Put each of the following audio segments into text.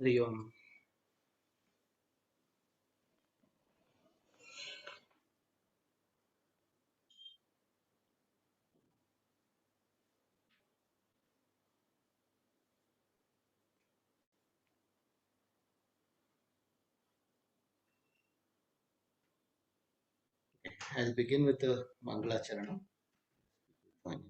Hri Om. I'll begin with the Mangala Charanam. Fine.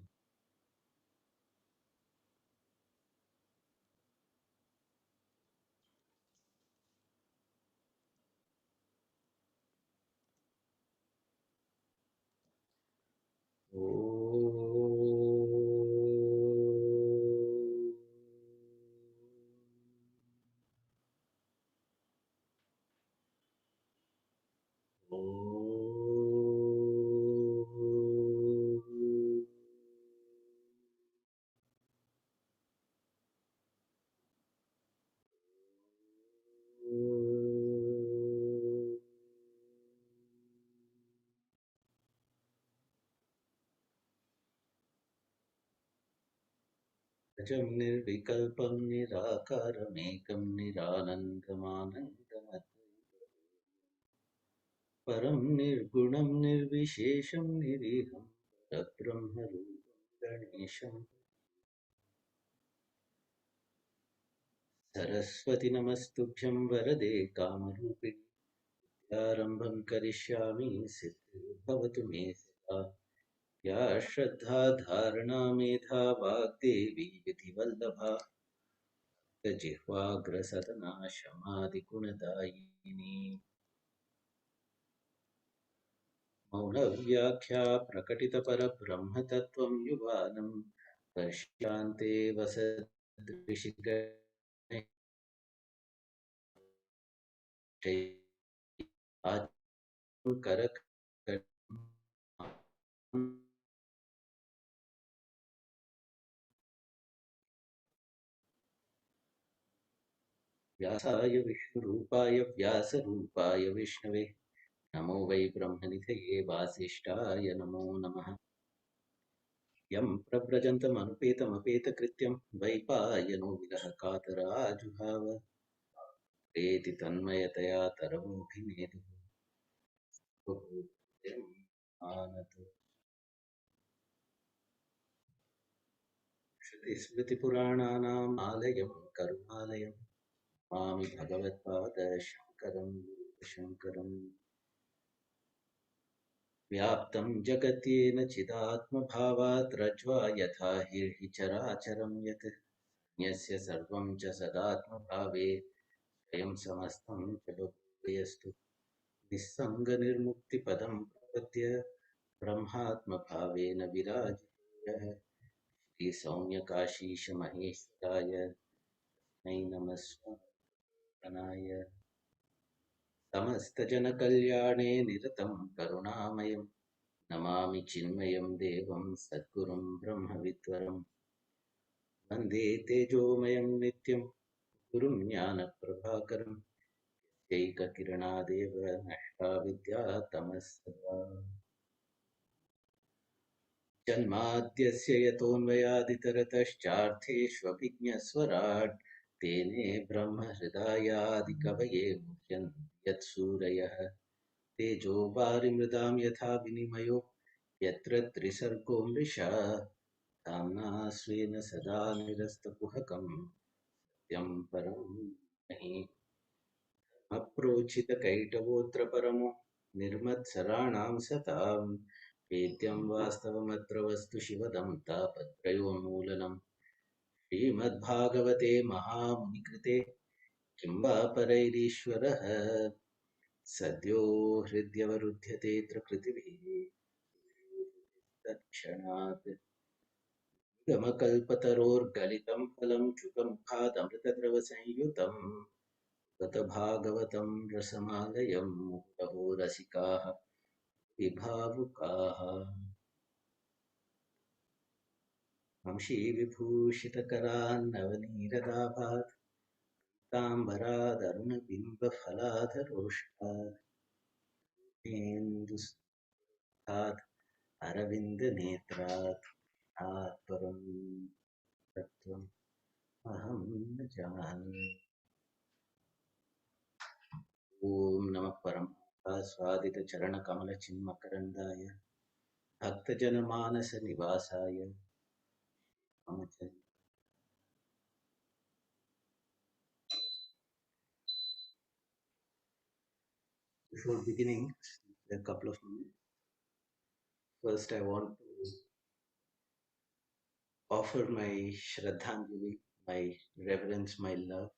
Ajam nirvikalpam nirakaramekam niranandamaనందమద్వైతం param nirgunam nirvishesham niriham parabrahmarupam ganesham saraswati namastubhyam varade kamarupini आरंभं करिष्यामि सिद्धिर्भवतु मे सदा या श्रद्धा धारणा मेधा वाग्देवी विधिवल्लभा जिह्वाग्रसदना शमादिगुणदायिनी मौनव्याख्या प्रकटितपरब्रह्मतत्त्वं युवानं पश्यान्ते वसदृशिगणैः व्यासाय विष्णुरूपाय व्यासरूपाय विष्णवे नमो वै ब्रह्मनिधये वासिष्ठाय नमो नमः यं प्रव्रजन्तमनुपेतमपेतकृत्यं द्वैपायनो विरहकातराजुहाव प्रेति तन्मयतया तरवोऽभिनेदुः आनतु श्रुतिस्मृतिपुराणानाम् आलयं करुणालयं मामि भगवत्पादशङ्करं शङ्करम् व्याप्तं जगत्येन चिदात्मभावात् रज्ज्वा यथा हिर्हि चराचरं यत् यस्य सर्वं च सदात्मभावे स्वयं समस्तं च भूयस्तु निस्सङ्गनिर्मुक्तिपदं प्रपद्य ब्रह्मात्मभावेन विराजितः श्रीसौम्यकाशीशमहेश्वराय नै नमस्वानाय समस्तजनकल्याणे निरतं करुणामयं नमामि चिन्मयं देवं सद्गुरुं ब्रह्मविद्वरं वन्दे तेजोमयं नित्यं गुरुं ज्ञानप्रभाकरं एककिरणादेव नष्टाविद्यातमस्तदा जन्माद्यस्य यतोऽन्वयादितरतश्चार्थेष्वभिज्ञस्वराट् तेने ब्रह्महृदायादिकवये मुह्यन्ति यत्सूरयः तेजो वारिमृदां यथा विनिमयो यत्र त्रिसर्गो मृषा धाम्ना स्वेन सदा निरस्तकुहकं सत्यं परं नहि अप्रोचितकैटवोऽत्र परमो निर्मत्सराणां सतां वेद्यं वास्तवमत्र वस्तु शिवदं तापत्रयोन्मूलनं श्रीमद्भागवते महामुनिकृते किं वा परैरीश्वरः सद्यो हृद्यवरुध्यतेऽत्र कृतिभिः तत्क्षणात् गमकल्पतरोर्गलितं फलं शुकमुखादमृतद्रवसंयुतं तत भागवतं रसमालयं मुहुरहो रसिकाः विभावुकाः वंशीविभूषितकरान्नवनीरदाभात् ताम्बरादरुणबिम्बफलाधरोष्टात् नेन्दुस्तात् अरविन्दनेत्रात् आत्परं तत्त्वम् अहं न जाने Om Namah Param Swadita Charana Kamala Chinmakarandaya Bhakta Jana Manasa Nivasaya Amachan. Before beginning, a couple of minutes. First, I want to offer my Shraddhanjali, my reverence, my love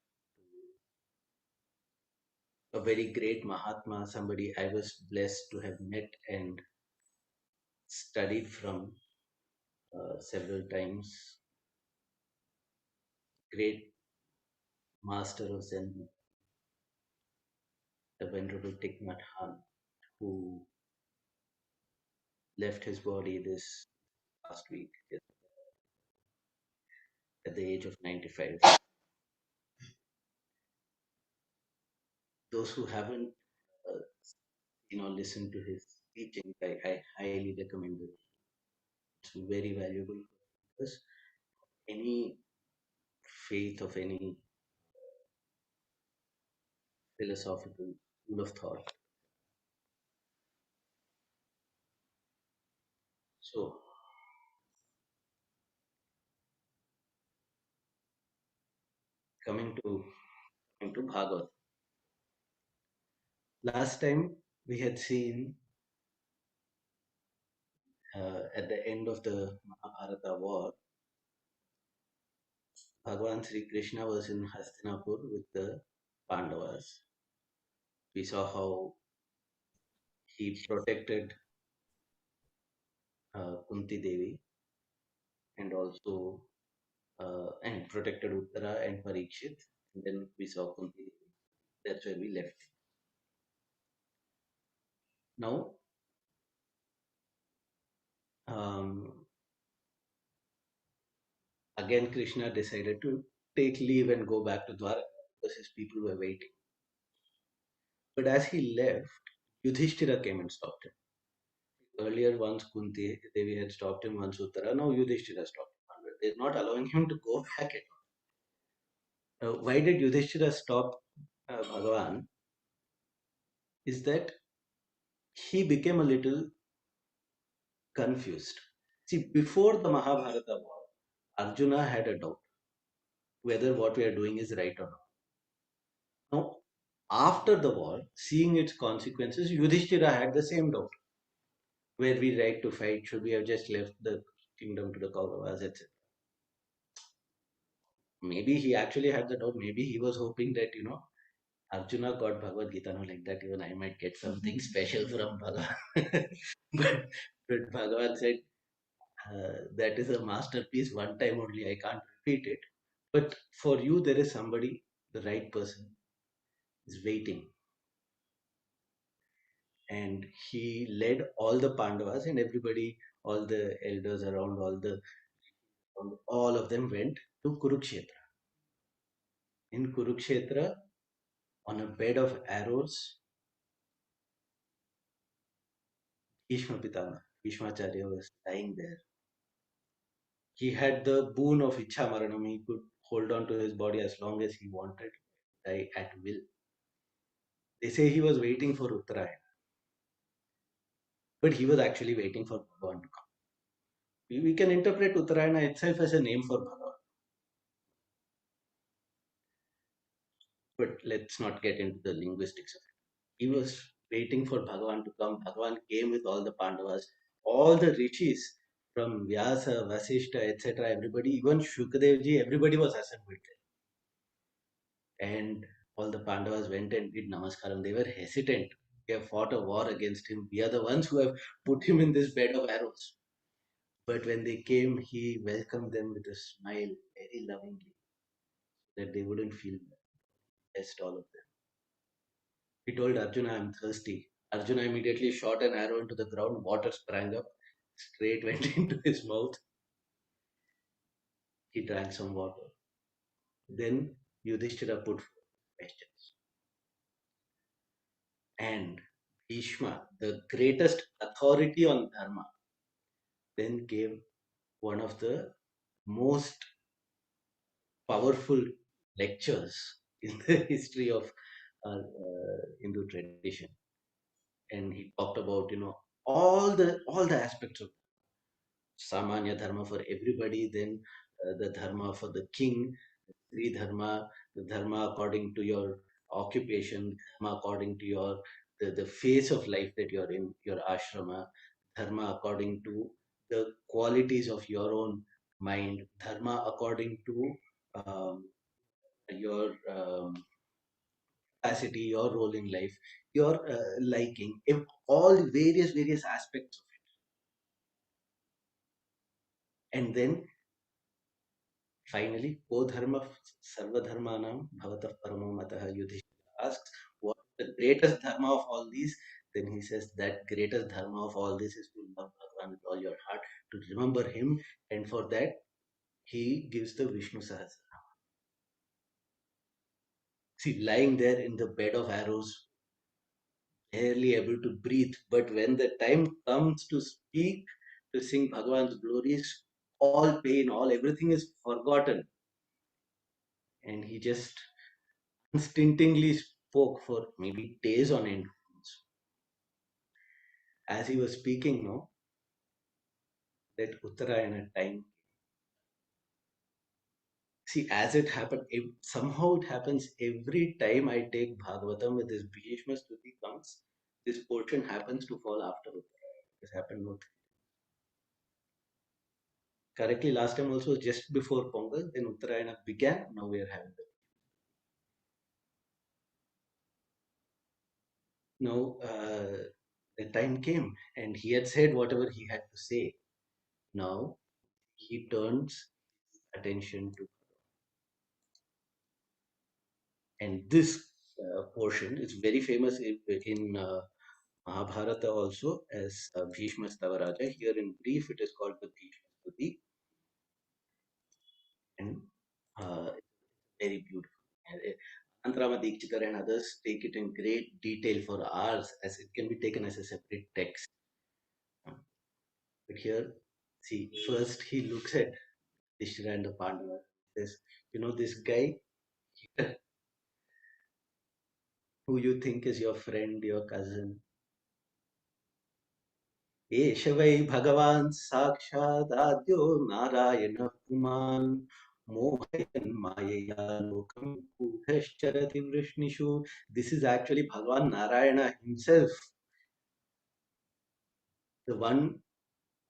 to a very great Mahatma, somebody I was blessed to have met and studied from several times. Great master of Zen, the Venerable Thich Nhat Hanh, who left his body this last week at the age of 95. Those who haven't, uh, listened to his teaching, I highly recommend it. It's very valuable because any faith of any philosophical school of thought. So, coming to Bhagavad. Last time we had seen at the end of the Mahabharata war, Bhagavan Sri Krishna was in Hastinapur with the Pandavas. We saw how he protected Kunti Devi and also and protected Uttara and Parikshit. And then we saw Kunti Devi. That's where we left. Now, um, again, Krishna decided to take leave and go back to Dwaraka because his people were waiting. But as he left, Yudhishthira came and stopped him. Earlier, once Kunti Devi had stopped him, once Uttara, now Yudhishthira stopped him. They're not allowing him to go back at all. Why did Yudhishthira stop Bhagavan? Is that he became a little confused. See, before the Mahabharata war, Arjuna had a doubt whether what we are doing is right or not. Now, after the war, seeing its consequences, Yudhishthira had the same doubt. Were we right to fight? Should we have just left the kingdom to the Kauravas, etc.? Maybe he actually had the doubt. Maybe he was hoping that, Arjuna got Bhagavad Gita, no, like that, even I might get something special from Bhagavan. but Bhagavan said, that is a masterpiece, one time only, I can't repeat it. But for you, there is somebody, the right person, is waiting. And he led all the Pandavas and everybody, all the elders around, all of them went to Kurukshetra. In Kurukshetra, on a bed of arrows, Bhishma Pitama, Bhishmacharya was lying there. He had the boon of Ichha Maranam. He could hold on to his body as long as he wanted, die at will. They say he was waiting for Uttarayana, but he was actually waiting for Bhagavan to come. We can interpret Uttarayana itself as a name for Bhagavan. But let's not get into the linguistics of it. He was waiting for Bhagavan to come. Bhagavan came with all the Pandavas, all the rishis from Vyasa, Vasishta, etc. Everybody, even Shukadevji, everybody was assembled there. And all the Pandavas went and did Namaskaram. They were hesitant. We have fought a war against him. We are the ones who have put him in this bed of arrows. But when they came, he welcomed them with a smile, very lovingly, so that they wouldn't feel best, all of them. He told Arjuna, I'm thirsty. Arjuna immediately shot an arrow into the ground. Water sprang up, straight went into his mouth. He drank some water. Then Yudhishthira put questions. And Bhishma, the greatest authority on Dharma, then gave one of the most powerful lectures in the history of our Hindu tradition, and he talked about all the aspects of Samanya dharma for everybody, then the dharma for the king, Sri dharma, the dharma according to your occupation, dharma according to your the phase of life that you're in, your ashrama, dharma according to the qualities of your own mind, dharma according to your capacity, your role in life, your liking, all various aspects of it. And then finally, ko dharma sarva dharmanam bhavatah paramo matah. Yudhishthira asks, what is the greatest dharma of all these? Then he says that greatest dharma of all this is to love Bhagavan with all your heart, to remember him, and for that he gives the Vishnu Sahasranam. See, lying there in the bed of arrows, barely able to breathe, but when the time comes to speak, to sing Bhagavan's glories, all pain, all everything is forgotten, and he just unstintingly spoke for maybe days on end. As he was speaking, no, that Uttarayana time. See, as it happened, somehow it happens every time I take Bhagavatam with this Bhishma Stuti comes, this portion happens to fall after Uttarayana. This happened no correctly last time also just before Pongal, then Uttarayana began. Now we are having now the time came and he had said whatever he had to say. Now he turns attention to, and this portion is very famous in Mahabharata also as Bhishma Stavaraja. Here in brief, it is called the Bhishma Stuti, and it's very beautiful. And, Antarama Dikchitar and others take it in great detail for hours, as it can be taken as a separate text. But here, see, first he looks at Yudhishthira and the Pandavas, says, this guy who you think is your friend, your cousin, एष वै भगवान् साक्षादाद्यो नारायणः पुमान् मोहयन् मायया लोकं कूटश्चरति वृष्णिषु. This is actually Bhagavan Narayana himself, the one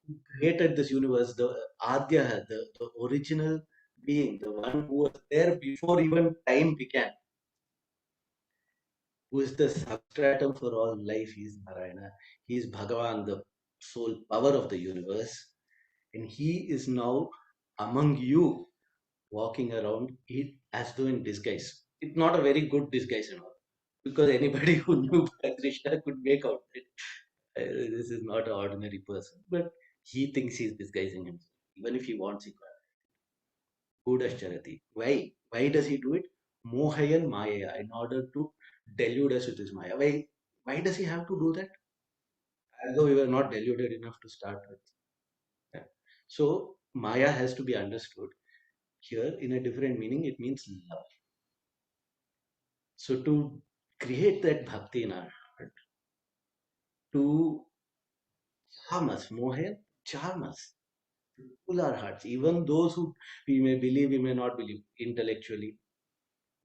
who created this universe, the Adya, the original being, the one who was there before even time began, who is the substratum for all life. He is Narayana. He is Bhagavan, the sole power of the universe. And he is now among you, walking around it as though in disguise. It's not a very good disguise and all, because anybody who knew Krishna could make out that this is not an ordinary person. But he thinks he's disguising himself. Even if he wants, he can't. Gudashcharati. Why? Why does he do it? Mohayan Maya, in order to delude us with his Maya. Why does he have to do that? As though we were not deluded enough to start with. Yeah. So Maya has to be understood. Here, in a different meaning, it means love. So to create that bhakti in our heart, to charm us, mohe, charm us, to pull our hearts, even those who we may believe, we may not believe intellectually,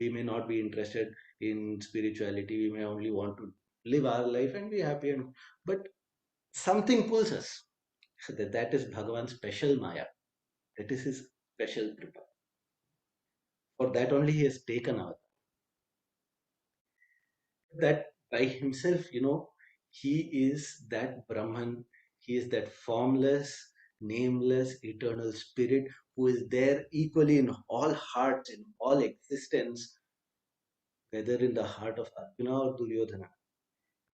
we may not be interested in spirituality, we may only want to live our life and be happy, but something pulls us. So that is Bhagavan's special Maya. That is his special kripa. For that only he has taken our that by himself, he is that Brahman, he is that formless, nameless, eternal spirit who is there equally in all hearts, in all existence, whether in the heart of Arjuna or Duryodhana,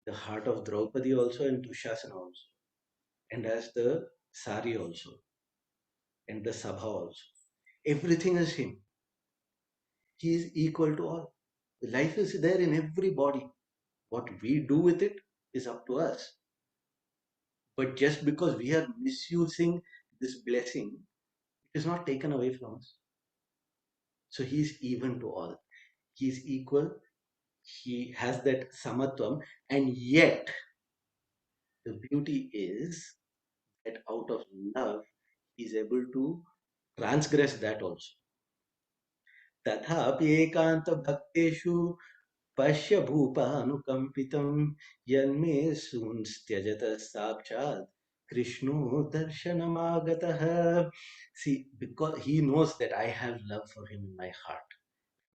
the heart of Draupadi also, and Dushasana also, and as the Sari also, and the Sabha also. Everything is him. He is equal to all. Life is there in every body. What we do with it is up to us. But just because we are misusing this blessing, it is not taken away from us. So he is even to all. He is equal. he has that samatvam, and yet the beauty is that out of love, he is able to transgress that also. तथापि एकान्तभक्तेषु पश्य भूपानुकम्पितं यन्मे सूंस्त्यजतः साक्षात् कृष्णो दर्शनमागतः. See, because he knows that I have love for him in my heart,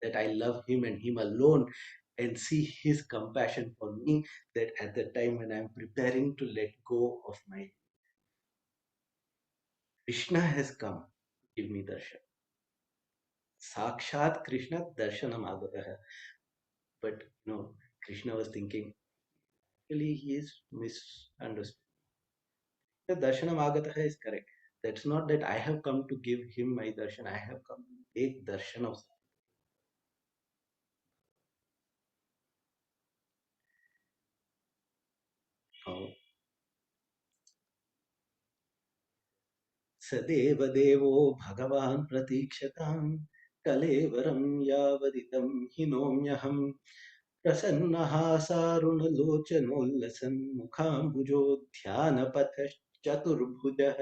that I love him and him alone, and see his compassion for me, that at the time when I'm preparing to let go of my Krishna has come to give me darshan. Sakshat Krishna darshanam agatah. But no, Krishna was thinking, actually he is misunderstood. The darshanam agatah is correct. That's not that I have come to give him my darshan. I have come to take darshan of now. सदेव देवो भगवान् प्रतीक्षताम् कलेवरं यावदिदं हिनोम्यहम् प्रसन्नः सारुणलोचनोल्लसन् मुखाम्बुजोध्यानपथश्चतुर्भुजः.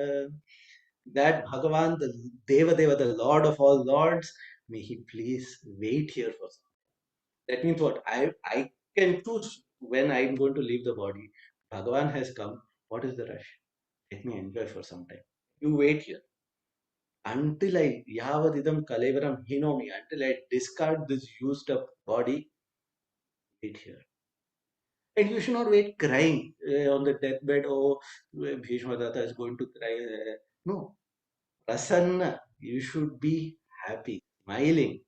That Bhagavan, the Devadeva, the Lord of all lords, may he please wait here for some. That means what? I can choose when I'm going to leave the body. Bhagavan has come. What is the rush? Let me enjoy for some time. You wait here until I yavadidam kalevaram hinomi, until I discard this used up body. Wait here. And you should not wait crying on the deathbed. Oh, Bhishma Data is going to cry. No, prasanna. You should be happy, smiling.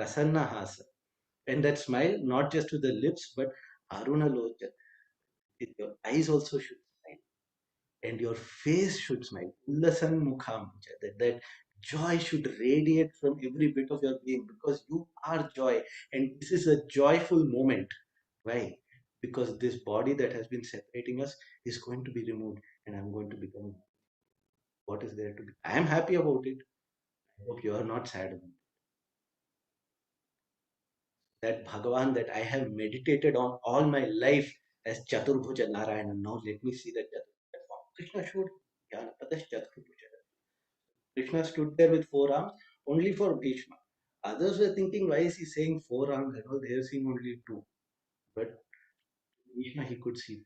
Prasanna hasa. And that smile, not just with the lips, but aruna locha. Your eyes also should smile. And your face should smile. Ullasan mukham. That joy should radiate from every bit of your being, because you are joy. And this is a joyful moment. Why? Because this body that has been separating us is going to be removed, and I'm going to become what is there to be. I am happy about it. I hope you are not sad about it. That Bhagavan that I have meditated on all my life as Chaturbhuja Narayana. Now let me see that Chaturbhuja form. Krishna showed Jnanapadas Chaturbhuja. Krishna stood there with four arms only for Bhishma. Others were thinking, why is he saying four arms? And all they have seen only two. But Bhishma he could see.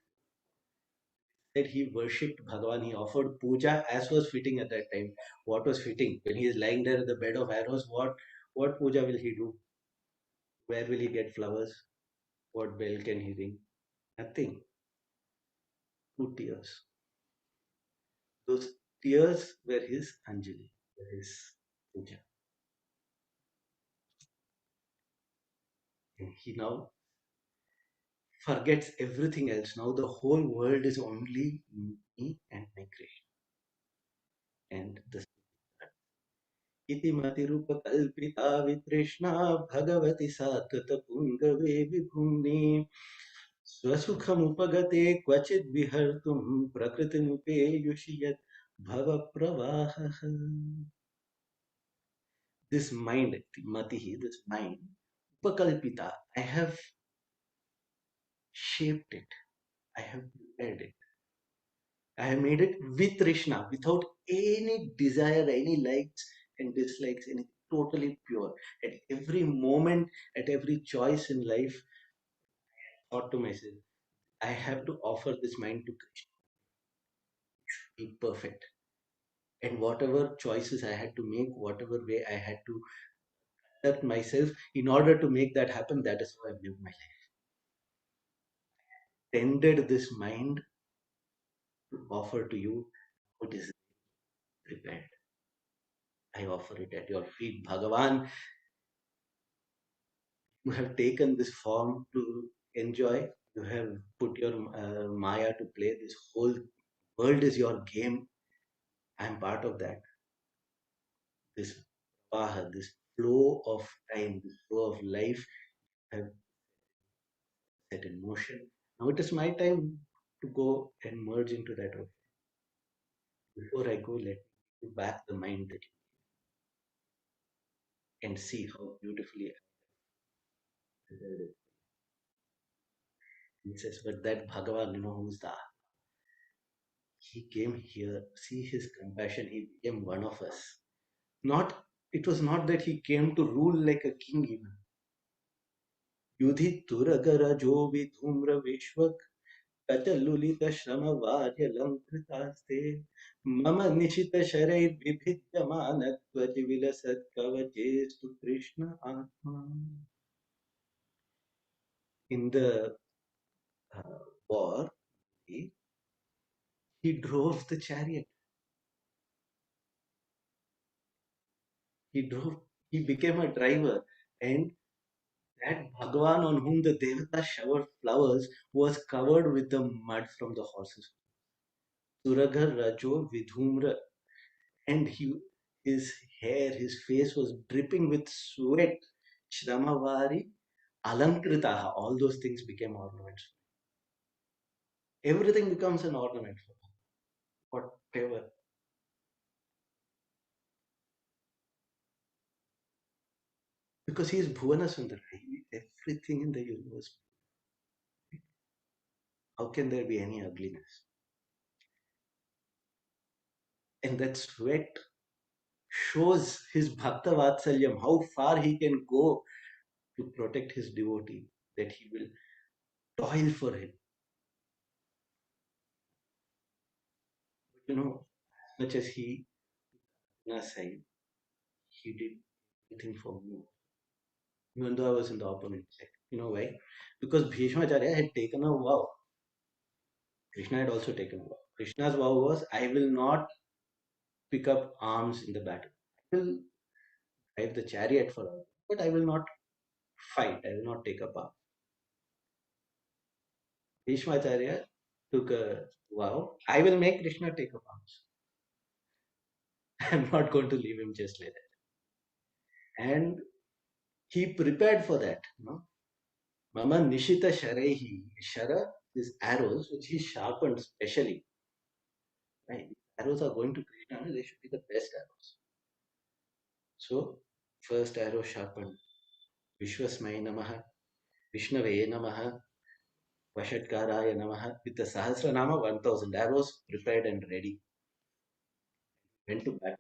That he worshipped Bhagavan, he offered puja as was fitting at that time. What was fitting? When he is lying there at the bed of arrows, what puja will he do? Where will he get flowers? What bell can he ring? Nothing. Two tears. Those tears were his Anjali, were his puja. And he now forgets everything else. Now the whole world is only me and my creation. And the इति मतिरुपकल्पिता वितृष्णा भगवति सात्वतपुङ्गवे विभुम्नि स्वसुखमुपगते क्वचिद् विहर्तुं प्रकृतिमुपेयुषि यत् भवप्रवाहः. This mind, matihi, this mind, upakalpita, I have shaped it, I have prepared it, I have made it with Krishna, without any desire, any likes and dislikes, and totally pure. At every moment, at every choice in life, thought to myself, I have to offer this mind to Krishna, be perfect. And whatever choices I had to make, whatever way I had to conduct myself in order to make that happen, that is how I've lived my life. Tended this mind to offer to you what is prepared. I offer it at your feet, Bhagavan. You have taken this form to enjoy. You have put your Maya to play. This whole world is your game. I am part of that. This paha, this flow of time, this flow of life have set in motion. Now it is my time to go and merge into that ocean. Before I go, let me give back the mind that you and see how beautifully I prepared it. He says, but that Bhagavan, who's the he came here, see his compassion, he became one of us. Not it was not that he came to rule like a king even. Yudhi Turagara Jovi Dhumra Vishwak Kachalulita Shrama Varya Lankritaste Mama Nishita Sharai Vibhidyamanat Vajivilasat Kavajes to Krishna Atma. In the uh, war, he drove the chariot. He drove, he became a driver. And that Bhagavan on whom the Devata showered flowers was covered with the mud from the horses. Suraghar Rajo Vidhumra, and his hair, his face was dripping with sweat. Shramavari Alankritaha, all those things became ornaments. Everything becomes an ornament for him, whatever. Because he is Bhuvana Sundara, everything in the universe. How can there be any ugliness? And that sweat shows his Bhakta Vatsalyam, how far he can go to protect his devotee, that he will toil for him. But as much as he, on our side, he did everything for me, even though I was in the opponent side. You know why? Because Bhishma Acharya had taken a vow. Krishna had also taken a vow. Krishna's vow was, I will not pick up arms in the battle. I will drive the chariot for all, but I will not fight. I will not take up arms. Bhishma Acharya took a vow. I will make Krishna take up arms. I'm not going to leave him just like that. And he prepared for that. Mama Nishita Sharehi. Shara is arrows which he sharpened specially. Right? Arrows are going to Krishna, they should be the best arrows. So, first arrow sharpened. Vishwasmai Namaha, Vishnave Namaha, Vashatkaraya Namaha. With the Sahasranama, 1000 arrows prepared and ready. Went to battle.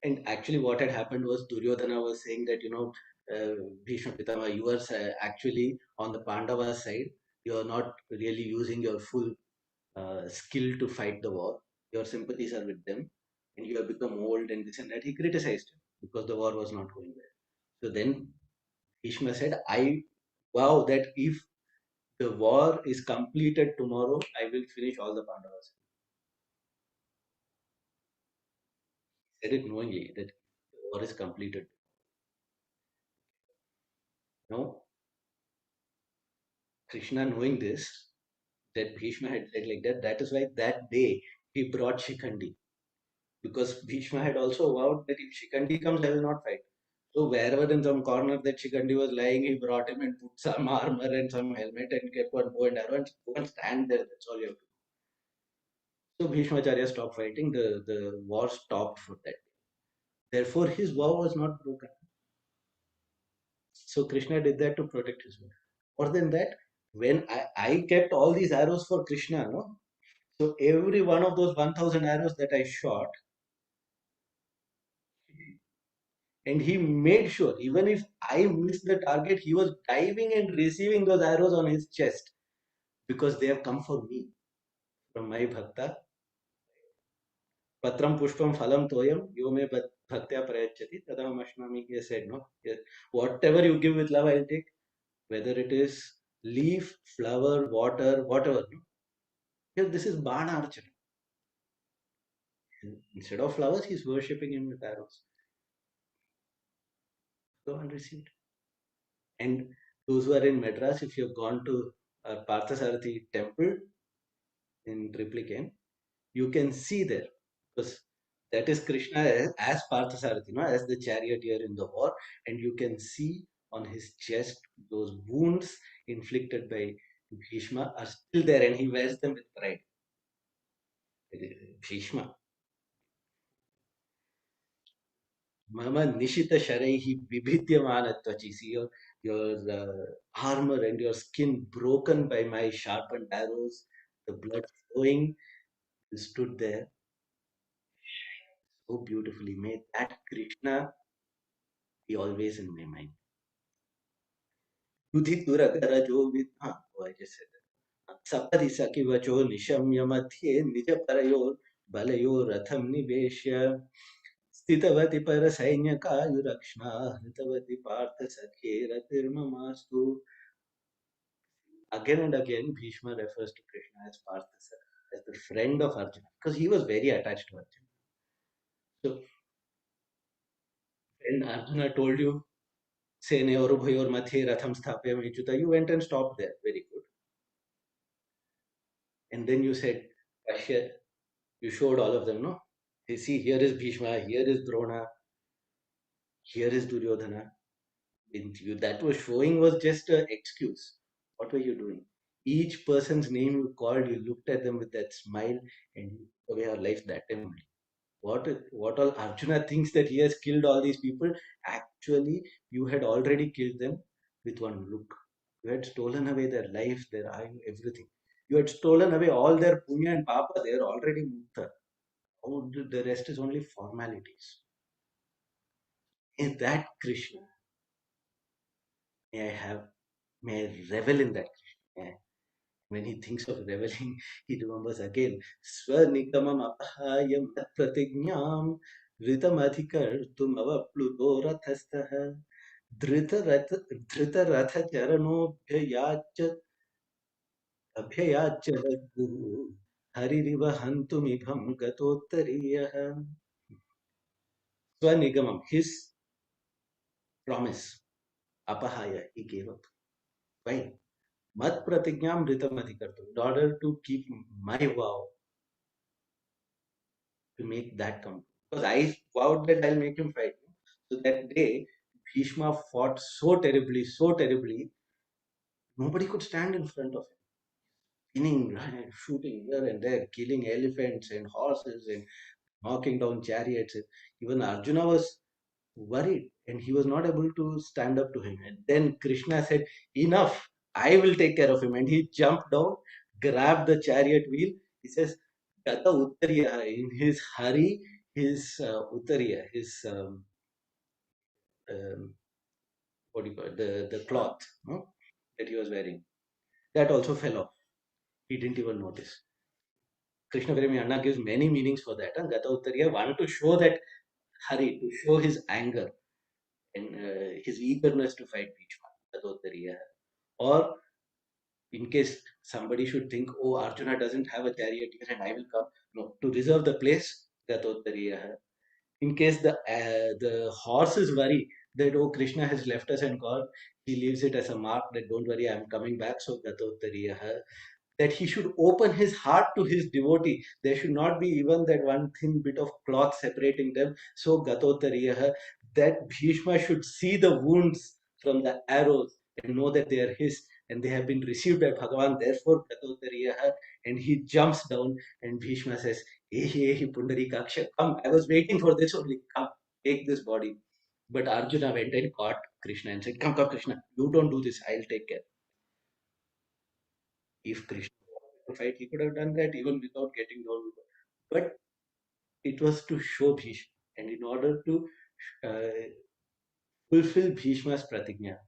And actually, what had happened was Duryodhana was saying that, Bhishma Pitama, you are actually on the Pandava side. You are not really using your full skill to fight the war. Your sympathies are with them, and you have become old and this and that. He criticized him because the war was not going well. So then Bhishma said, I vow that if the war is completed tomorrow, I will finish all the Pandavas. He said it knowingly that the war is completed. Now, Krishna, knowing this, that Bhishma had said like that, that is why that day he brought Shikhandi. Because Bhishma had also vowed that if Shikhandi comes, I will not fight. So wherever in some corner that Shikhandi was lying, he brought him and put some armor and some helmet and kept one bow and arrow and go and stand there. That's all you have to do. So Bhishma Acharya stopped fighting. The war stopped for that. Therefore, his vow was not broken. So Krishna did that to protect his vow. More than that, when I kept all these arrows for Krishna, no? So every one of those 1000 arrows that I shot, and he made sure, even if I missed the target, he was diving and receiving those arrows on his chest because they have come for me from my bhakta. Patram pushpam phalam toyam yo me bhaktya prayachati tadam ashnami. He said, no, yes, whatever you give with love, I'll take, whether it is leaf, flower, water, whatever. No? Here, this is Bana Archana. Instead of flowers, he's worshipping him with arrows. Go and receive it. And those who are in Madras, if you've gone to Parthasarathi temple in Triplicane, you can see there because that is Krishna as Parthasarathi, as the charioteer in the war, and you can see on his chest those wounds inflicted by Bhishma are still there, and he wears them with pride. Bhishma, Mama Nishita Sharaihi Vibhityamana Tvachi. See, your armor and your skin broken by my sharpened arrows, the blood flowing. You stood there so beautifully. May that Krishna be always in my mind. Oh, I just said that. Sapadi Sakivacho Nishamya Madhye Nijaparayor Balayor Ratham Niveshya Stitavati Parasainyakayurakshna Hritavati Partha Sakhe Ratirmamastu. Again and again, Bhishma refers to Krishna as Parthasa, as the friend of Arjuna, because he was very attached to Arjuna. So, when Arjuna told you, Seneyoru Bhayor Mathe Ratham Sthapyam Ichuta, you went and stopped there. Very good. And then you said, Kashya, you showed all of them, no? You see, here is Bhishma, here is Drona, here is Duryodhana. That was showing was just an excuse. What were you doing? Each person's name you called, you looked at them with that smile and you took away your life that time only. What all Arjuna thinks that he has killed all these people. Actually, you had already killed them with one look. You had stolen away their life, their ayu, everything. You had stolen away all their punya and papa. They are already mukta. Oh, the rest is only formalities. In that Krishna, may I have, may I revel in that Krishna. When he thinks of reveling, he remembers again Swanikamam apahayam pratigyam Ritamadhikartum avapluto rathastha Drita ratha charano abhyayacha guru Haririva hantumibham gatottariyaha. Swanigamam, his promise, apahaya, he gave up. Why? Mat pratigyam ritamadhikartum. In order to keep my vow, to make that come. Because I vowed that I'll make him fight. So that day, Bhishma fought so terribly, nobody could stand in front of him. Spinning, right, shooting here and there, killing elephants and horses and knocking down chariots. Even Arjuna was worried and he was not able to stand up to him. And then Krishna said, enough, I will take care of him. And he jumped down, grabbed the chariot wheel. He says, Gata Uttariya, in his hurry, his Uttariya, his, um, what do you call it, the cloth, no, that he was wearing, that also fell off. He didn't even notice. Krishna Premi Anna gives many meanings for that. And Gata Uttariya, one to show that hurry, to show his anger and his eagerness to fight Bhishma. Gata Uttariya. Or in case somebody should think, oh, Arjuna doesn't have a chariot here and I will come. No, to reserve the place, Gatottariya. In case the horses worry that, oh, Krishna has left us and gone, he leaves it as a mark that don't worry, I'm coming back. So Gatottariya. That he should open his heart to his devotee. There should not be even that one thin bit of cloth separating them. So Gatottariya. That Bhishma should see the wounds from the arrows and know that they are his and they have been received by Bhagavan. Therefore, Gatottariya. And he jumps down and Bhishma says, Hey, Pundarikaksha, come. I was waiting for this only. Come, take this body. But Arjuna went and caught Krishna and said, come, Krishna, you don't do this. I'll take care. If Krishna wanted to fight, he could have done that even without getting down. But it was to show Bhishma. And in order to uh, fulfill Bhishma's pratigna,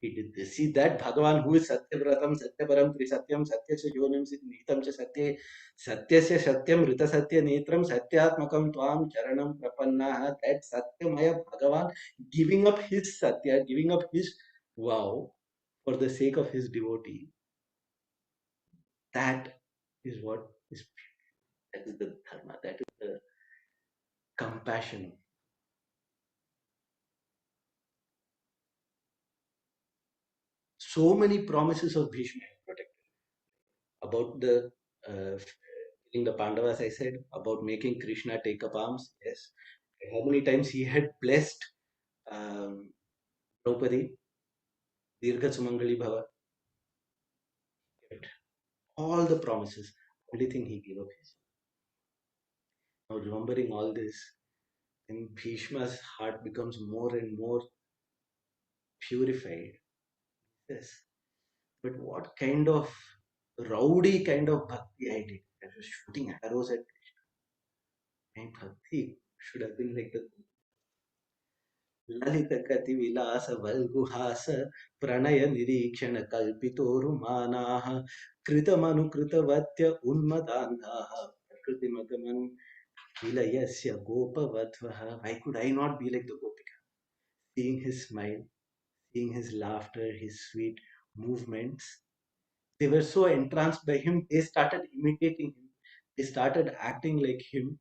he did this. See that Bhagavan who is Satyabratam, Satyaparam, Trisatyam, Satyasya Jonim, Nitam Cha Satye, Satyasya Satyam, Rita Satya Netram, Satyatmakam Tvam, Charanam Prapannaha, that Satyamaya Bhagavan giving up his Satya, giving up his vow for the sake of his devotee. That is what is, that is the dharma, that is the compassion. So many promises of Bhishma protected about the killing the Pandavas. I said about making Krishna take up arms. Yes, how many times he had blessed um, Draupadi, Dirgha Sumangali Bhava, kept all the promises. Only thing he gave up his. Now remembering all this, then Bhishma's heart becomes more and more purified. Yes. But what kind of rowdy kind of bhakti I did. I was shooting arrows at my bhakti should have been like the Lalit कति विलास वल्गुहास प्रणय निरीक्षण कल्पितोरुमानाः कृतमनुकृतवत्य उन्मदान्धाः प्रकृतिमगमन् विलयस्य गोपवध्वः. Why could I not be like the Gopika? Seeing his smile, seeing his laughter, his sweet movements, they were so entranced by him, they started imitating him. They started acting like him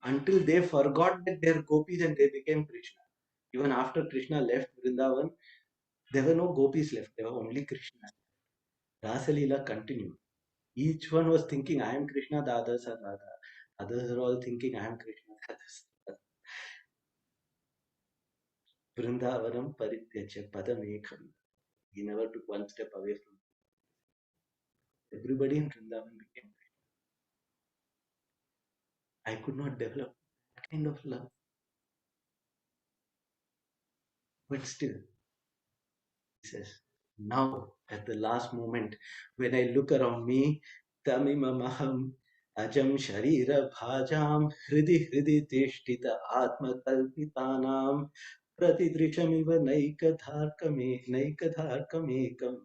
until they forgot that they're gopis and they became Krishna. Even after Krishna left Vrindavan, there were no gopis left. There were only Krishna. Rasa Leela continued. Each one was thinking, I am Krishna, the others are Radha. Others are all thinking, I am Krishna, the others are Radha. Vrindavanam parityaja padamekam. He never took one step away from it. Everybody in Vrindavan became Krishna. I could not develop that kind of love. But still, he says, now at the last moment, when I look around me, tamimamaham ajam sharira bhajam hridi hridi tishtita atma kalpitanam pratidrishamiva naikadharkamekam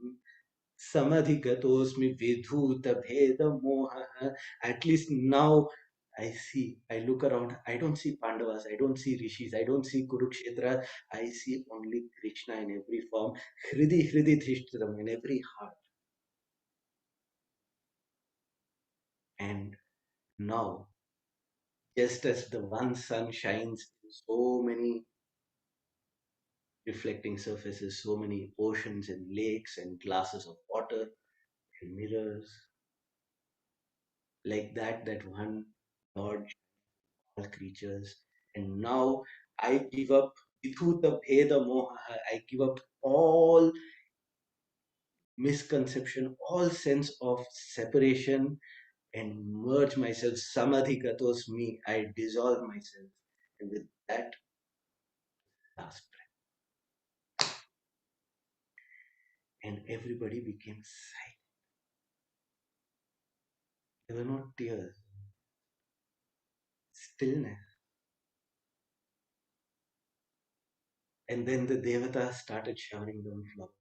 samadhigatosmi vidhuta bheda moha. At least now I see, I look around, I don't see Pandavas, I don't see Rishis, I don't see Kurukshetra, I see only Krishna in every form, Hridi Hridi Dhrishtaram, in every heart. And now, just as the one sun shines in so many reflecting surfaces, so many oceans and lakes and glasses of water and mirrors, like that, that one Lord all creatures. And now I give up Vidhuta Bheda Moha. I give up all misconception, all sense of separation and merge myself. Samadhi Gatos me. I dissolve myself. And with that last breath. And everybody became silent. There were no tears. Stillness. And then the Devatas started showering down flowers.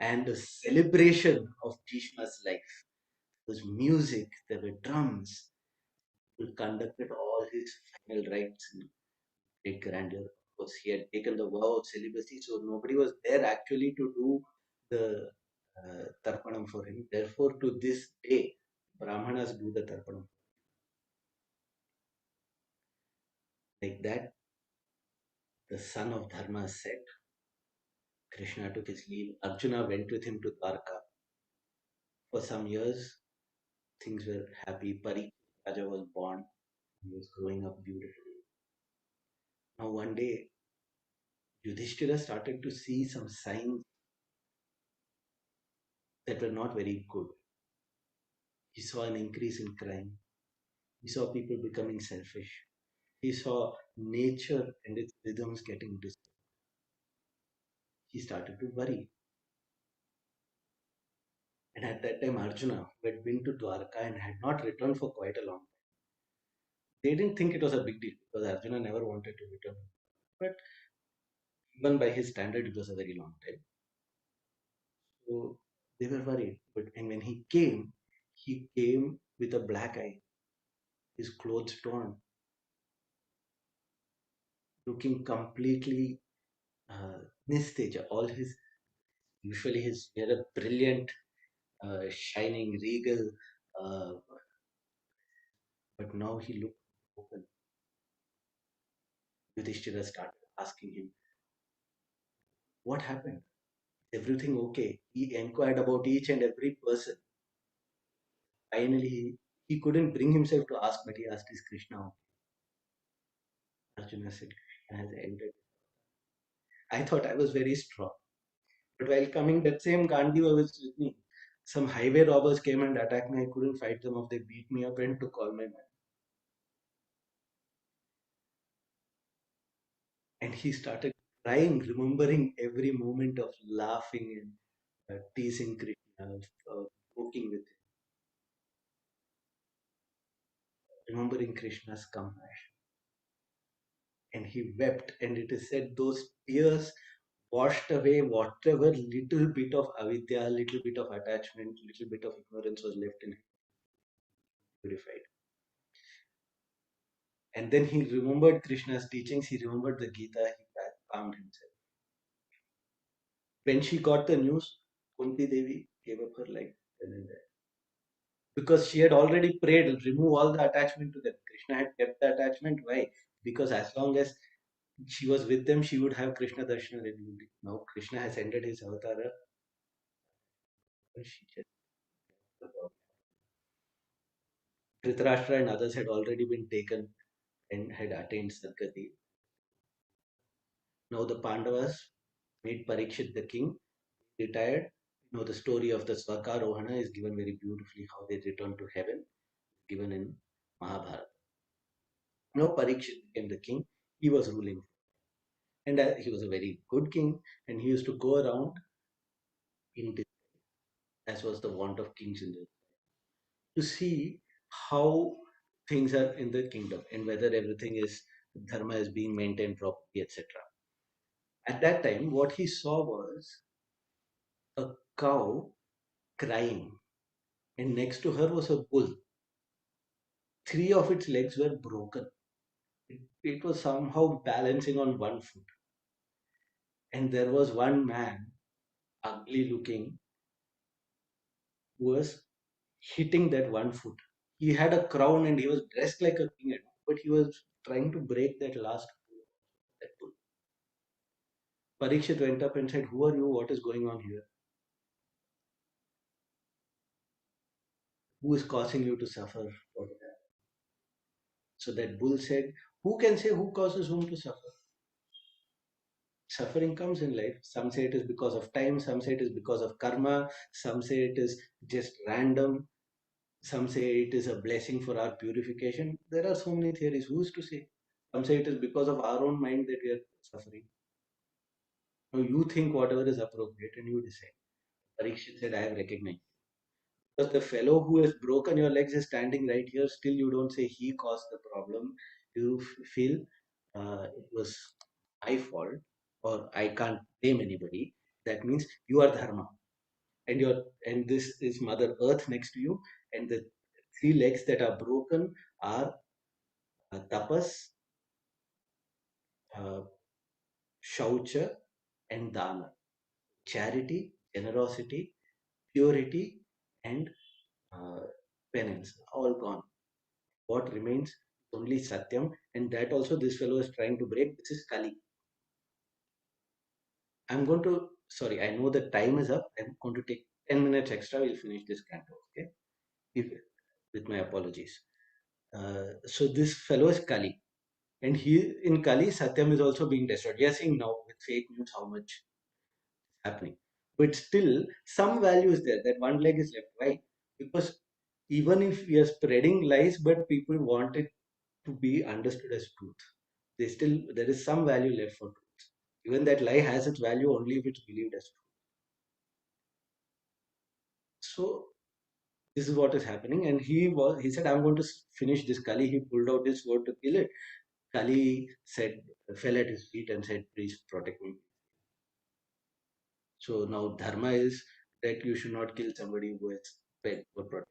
And the celebration of Bhishma's life. There was music, there were drums. He conducted all his final rites in great grandeur. Of course, he had taken the vow of celibacy, so nobody was there actually to do the tarpanam for him. Therefore, to this day, Brahmanas do the tarpanam. Like that, the son of Dharma said, Krishna took his leave. Arjuna went with him to Dwarka. For some years, things were happy. Parikshit Raja was born. He was growing up beautifully. Now, one day, Yudhishthira started to see some signs that were not very good. He saw an increase in crime. He saw people becoming selfish. He saw nature and its rhythms getting disturbed. He started to worry. And at that time, Arjuna, who had been to Dwarka and had not returned for quite a long time, they didn't think it was a big deal because Arjuna never wanted to return. But even by his standard, it was a very long time. So they were worried. But and when he came with a black eye, his clothes torn, looking completely nisteja. All his usually he had a brilliant, shining, regal, uh, but now he looked open. Yudhishthira started asking him, "What happened? Is everything okay?" He inquired about each and every person. Finally, he couldn't bring himself to ask, but he asked, "Is Krishna okay?" Arjuna said, "Krishna has entered." I thought I was very strong. But while coming, that same Gandiva was with me. Some highway robbers came and attacked me. I couldn't fight them off. They beat me up and took all my money. And he started crying, remembering every moment of laughing and teasing Krishna, joking with him, remembering Krishna's compassion. And he wept, and it is said those tears washed away whatever little bit of avidya, little bit of attachment, little bit of ignorance was left in him, purified. And then he remembered Krishna's teachings, he remembered the Gita, he calmed himself. When she got the news, Kunti Devi gave up her life then and there. Because she had already prayed, remove all the attachment to them. Krishna had kept the attachment. Why? Because as long as she was with them, she would have Krishna Darshana regularly. Now Krishna has ended his avatara. She just Dhritarashtra and others had already been taken and had attained Sadgati. Now the Pandavas made Parikshit the king, retired. You know, the story of the Svakarohana is given very beautifully, how they returned to heaven, given in Mahabharata. Now Parikshit became the king. He was ruling. And he was a very good king, and he used to go around in this, as was the want of kings in this, to see how things are in the kingdom and whether everything is dharma is being maintained properly, etc. At that time, what he saw was a cow crying, and next to her was a bull. Three of its legs were broken. It was somehow balancing on one foot. And there was one man, ugly looking, who was hitting that one foot. He had a crown and he was dressed like a king, but he was trying to break that last that bull. Parikshit went up and said, "Who are you? What is going on here? Who is causing you to suffer?" So that bull said, "Who can say who causes whom to suffer? Suffering comes in life. Some say it is because of time, some say it is because of karma, some say it is just random, some say it is a blessing for our purification. There are so many theories. Who is to say? Some say it is because of our own mind that we are suffering. Now you think whatever is appropriate and you decide." Parikshit said, "I have recognized." Because the fellow who has broken your legs is standing right here, still you don't say he caused the problem. You feel it was my fault or I can't blame anybody. That means you are dharma. And this is Mother Earth next to you, and the three legs that are broken are tapas, uh, shaucha, and dana. Charity, generosity, purity, and uh, penance, all gone. What remains? Only Satyam, and that also this fellow is trying to break. This is Kali. I'm going to, sorry, I know the time is up. I'm going to take 10 minutes extra. We'll finish this canto, okay? If, with my apologies. So this fellow is Kali. And he in Kali, Satyam is also being destroyed. We are seeing now with fake news how much is happening. But still, some value is there. That one leg is left. Why? Because even if we are spreading lies, but people want it to be understood as truth. They still there is some value left for truth. Even that lie has its value only if it's believed as true. So this is what is happening, and he said, "I'm going to finish this Kali." He pulled out his sword to kill it. Kali said, fell at his feet and said, "Please protect me." So now dharma is that you should not kill somebody who is begged for protection.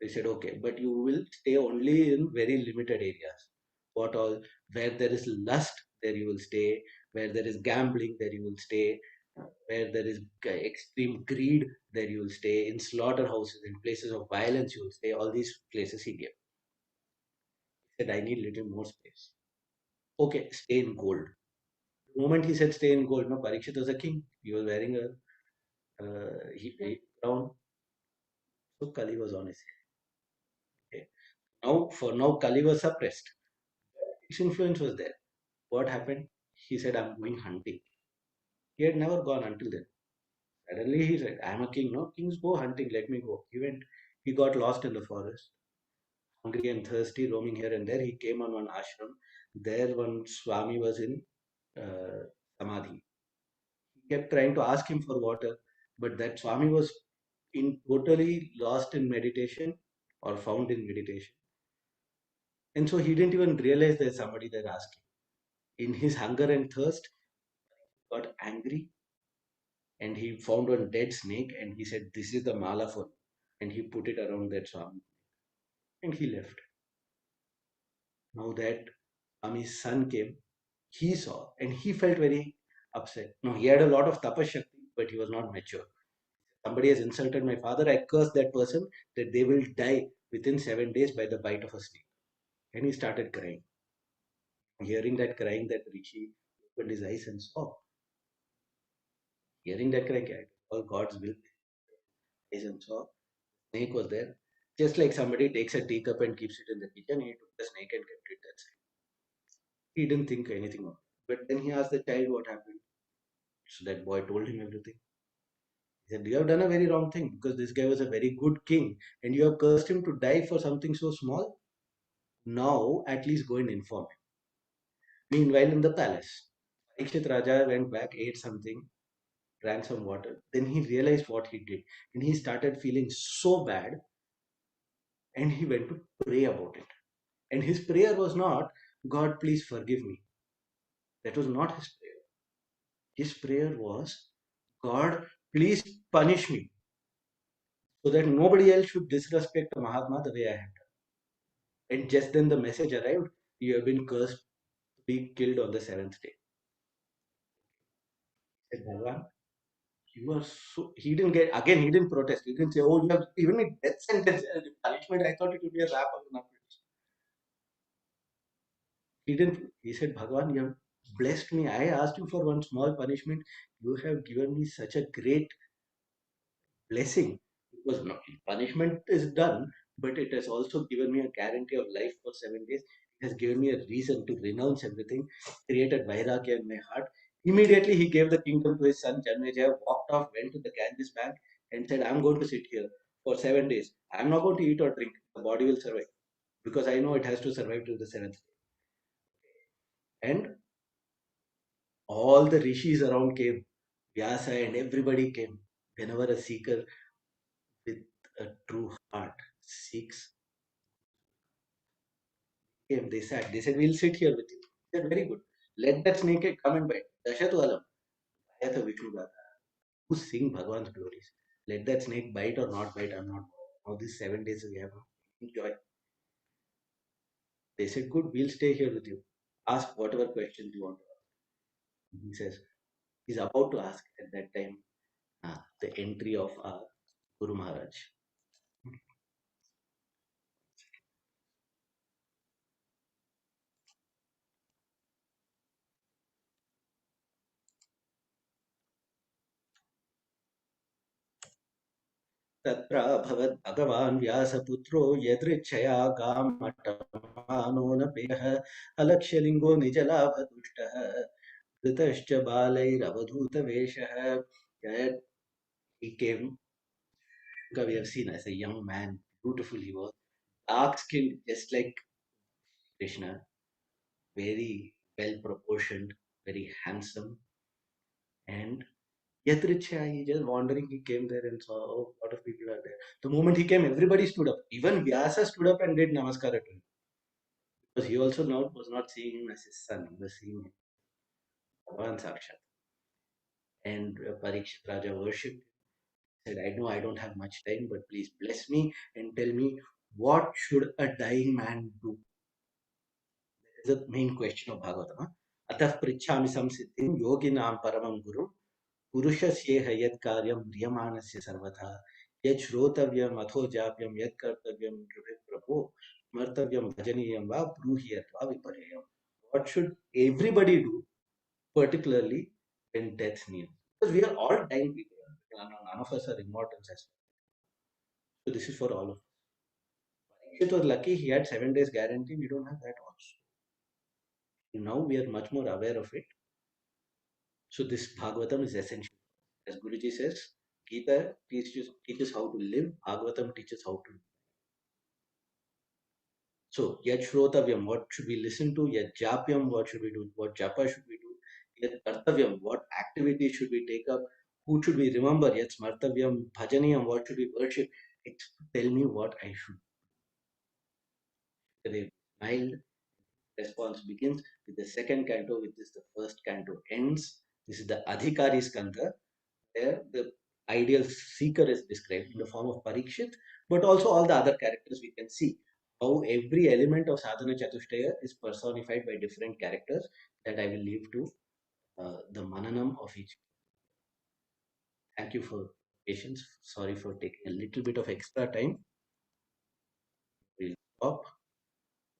They said, "Okay, but you will stay only in very limited areas. What all? Where there is lust, there you will stay. Where there is gambling, there you will stay. Where there is extreme greed, there you will stay. In slaughterhouses, in places of violence, you will stay. All these places he gave." He said, "I need little more space." "Okay, stay in gold." The moment he said stay in gold, no, Parikshit was a king. He was wearing a crown. So Kali was on his head. Okay. Now Kali was suppressed. Its influence was there. What happened? He said, "I'm going hunting." He had never gone until then. Suddenly he said, "I'm a king." No, kings go hunting. Let me go. He went. He got lost in the forest, hungry and thirsty, roaming here and there. He came on one ashram. There, one Swami was in samadhi. He kept trying to ask him for water, but that Swami was in totally lost in meditation or found in meditation. And so he didn't even realize there's somebody there asking. In his hunger and thirst, got angry and he found one dead snake and he said, "This is the mala for me." And he put it around that Swami and he left. Now that Swami's son came, he saw and he felt very upset. No, he had a lot of tapashakti, but he was not mature. Somebody has insulted my father, I curse that person that they will die within 7 days by the bite of a snake. And he started crying. Hearing that crying, that Rishi opened his eyes and saw. Hearing that crying, all God's will, eyes and saw. Snake was there. Just like somebody takes a teacup and keeps it in the kitchen, he took the snake and kept it that side. He didn't think anything of it. But then he asked the child what happened. So that boy told him everything. He said, "You have done a very wrong thing because this guy was a very good king and you have cursed him to die for something so small. Now, at least go and inform him." Meanwhile, in the palace, Parikshit Raja went back, ate something, drank some water. Then he realized what he did and he started feeling so bad and he went to pray about it. And his prayer was not, "God, please forgive me." That was not his prayer. His prayer was, "God, please punish me so that nobody else should disrespect a Mahatma the way I have done." And just then the message arrived, "You have been cursed to be killed on the seventh day." He said, "Bhagwan, you are so." He didn't get, again, he didn't protest. He didn't say, "Oh, you have given me death sentence as a punishment. I thought it would be a rap on the knuckles." He didn't. He said, "Bhagwan, you have blessed me. I asked you for one small punishment. You have given me such a great blessing, because no, punishment is done, but it has also given me a guarantee of life for 7 days. It has given me a reason to renounce everything, created vairagya in my heart." Immediately, he gave the kingdom to his son Janmejaya, walked off, went to the Ganges bank, and said, "I'm going to sit here for 7 days. I'm not going to eat or drink. The body will survive because I know it has to survive till the seventh day." And all the rishis around came, Vyasa and everybody came. Whenever a seeker with a true heart seeks came, they sat. They said, "We'll sit here with you." They said, "Very good. Let that snake come and bite." Dashatu alam. Ayatha Vishnu Gata. Who sing Bhagwan's glories. Let that snake bite or not bite, I'm not. Now these 7 days we have enjoy. They said, "Good, we'll stay here with you. Ask whatever questions you want to ask." He says, he's about to ask at that time the entry of our Guru Maharaj. तत्राभवत् भगवान् व्यासपुत्रो यदृच्छया गामटमानो न प्रियः अलक्ष्यलिङ्गो निजलाभतुष्टः धृतश्च बालैरवधूतवेषः. He came, we have seen as a young man, beautiful he was, dark skinned, just like Krishna, very well proportioned, very handsome, and Yatrichya, he just wandering, he came there and saw, oh, a lot of people are there. The moment he came, everybody stood up. Even Vyasa stood up and did namaskar to him. Because he also now was not seeing him as his son, he was seeing him as Bhagavan Sakshat. And Parikshit Raja worshipped, said, "I know I don't have much time, but please bless me and tell me, what should a dying man do?" That is the main question of Bhagavatam. Atah prichhami samsiddhim yoginam paramam guru पुरुषस्येह यत् कार्यं म्रियमाणस्य सर्वथा यत् श्रोतव्यम् अथो जाप्यं यत् कर्तव्यं प्रभो स्मर्तव्यं भजनीयं वा ब्रूहि अथवा विपर्ययम्. What should everybody do, particularly when death near? Because we are all dying people. None of us are immortals as well. So this is for all of us. It was lucky he had 7 days guarantee. We don't have that also. Now we are much more aware of it. So this Bhagavatam is essential. As Guruji says, Gita teaches how to live, Bhagavatam teaches how to. So, yat shrotavyam, what should we listen to? Yat japyam, what should we do? What japa should we do? Yet kartavyam, what activity should we take up? Who should we remember? Yet smartavyam, bhajaniyam, what should we worship? Tell me what I should. They smiled. Response begins with the second canto, which is the first canto ends. This is the Adhikari Skandha, where the ideal seeker is described in the form of Parikshit, but also all the other characters we can see. How every element of Sadhana Chatushtaya is personified by different characters that I will leave to the mananam of each. Thank you for patience. Sorry for taking a little bit of extra time. We'll stop.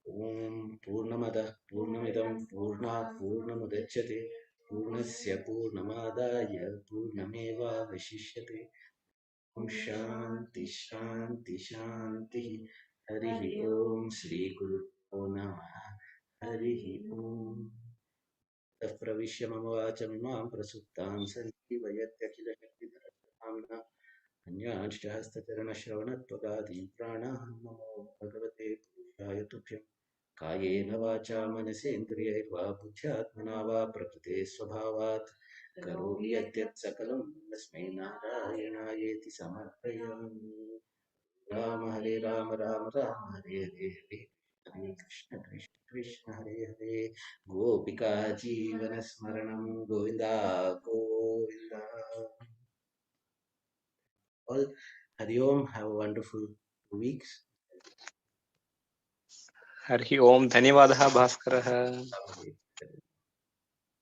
Om Purnamada Purnamidam Purna Purnamudachyate Purnasya Purnamadaya Purnameva Vashishyate Om Shanti Shanti Shanti Harihi Om Shri Guru Namaha Harihi Om Pravisya Mamavacham Mam Prasuttam Sanjivayatyakhila Shakti अन्याश्च हस्तचरणश्रवणत्वगादीन् प्राणान् नमो भगवते पुरुषाय तुभ्यं कायेन वाचा मनसेन्द्रियैर्वा बुद्ध्यात्मना वा प्रकृते स्वभावात् करोमि यद्यत् सकलं तस्मै नारायणायेति समर्पयामि राम हरे राम राम राम हरे हरे हरे कृष्ण कृष्ण कृष्ण हरे हरे गोपिका जीवनस्मरणं Govinda Govinda all. Hari Om. Have a wonderful 2 weeks. Hari ओम धन्यवादः भास्करः।